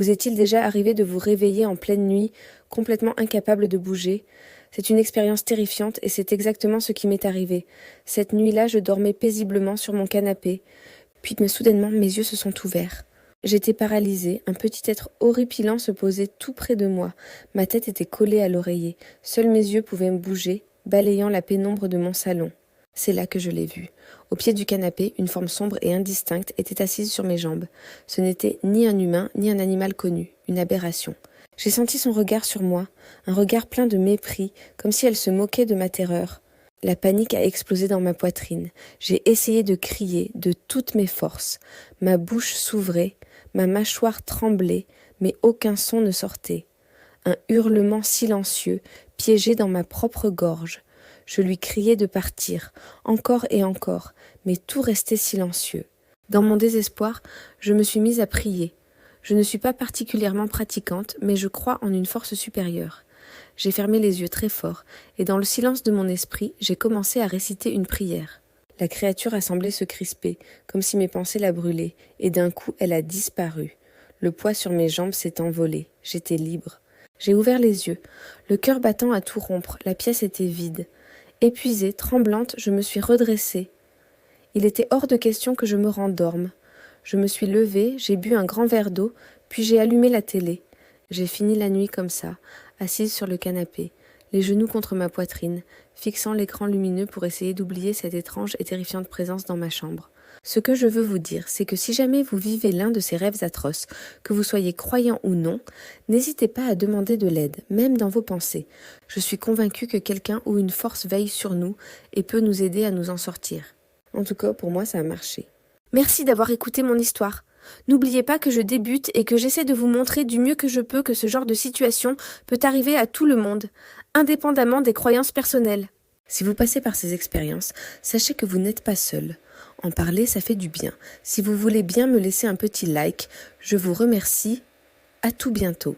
Vous est-il déjà arrivé de vous réveiller en pleine nuit, complètement incapable de bouger? C'est une expérience terrifiante et c'est exactement ce qui m'est arrivé. Cette nuit-là, je dormais paisiblement sur mon canapé, puis mais soudainement mes yeux se sont ouverts. J'étais paralysée, un petit être horripilant se posait tout près de moi. Ma tête était collée à l'oreiller, seuls mes yeux pouvaient me bouger, balayant la pénombre de mon salon. C'est là que je l'ai vu. Au pied du canapé, une forme sombre et indistincte était assise sur mes jambes. Ce n'était ni un humain, ni un animal connu, une aberration. J'ai senti son regard sur moi, un regard plein de mépris, comme si elle se moquait de ma terreur. La panique a explosé dans ma poitrine. J'ai essayé de crier de toutes mes forces. Ma bouche s'ouvrait, ma mâchoire tremblait, mais aucun son ne sortait. Un hurlement silencieux, piégé dans ma propre gorge. Je lui criai de partir, encore et encore, mais tout restait silencieux. Dans mon désespoir, je me suis mise à prier. Je ne suis pas particulièrement pratiquante, mais je crois en une force supérieure. J'ai fermé les yeux très fort, et dans le silence de mon esprit, j'ai commencé à réciter une prière. La créature a semblé se crisper, comme si mes pensées la brûlaient, et d'un coup elle a disparu. Le poids sur mes jambes s'est envolé, j'étais libre. J'ai ouvert les yeux, le cœur battant à tout rompre, la pièce était vide. Épuisée, tremblante, je me suis redressée. Il était hors de question que je me rendorme. Je me suis levée, j'ai bu un grand verre d'eau, puis j'ai allumé la télé. J'ai fini la nuit comme ça, assise sur le canapé, les genoux contre ma poitrine, fixant l'écran lumineux pour essayer d'oublier cette étrange et terrifiante présence dans ma chambre. Ce que je veux vous dire, c'est que si jamais vous vivez l'un de ces rêves atroces, que vous soyez croyant ou non, n'hésitez pas à demander de l'aide, même dans vos pensées. Je suis convaincue que quelqu'un ou une force veille sur nous et peut nous aider à nous en sortir. En tout cas, pour moi, ça a marché. Merci d'avoir écouté mon histoire. N'oubliez pas que je débute et que j'essaie de vous montrer du mieux que je peux que ce genre de situation peut arriver à tout le monde, indépendamment des croyances personnelles. Si vous passez par ces expériences, sachez que vous n'êtes pas seul. En parler, ça fait du bien. Si vous voulez bien me laisser un petit like, je vous remercie. À tout bientôt.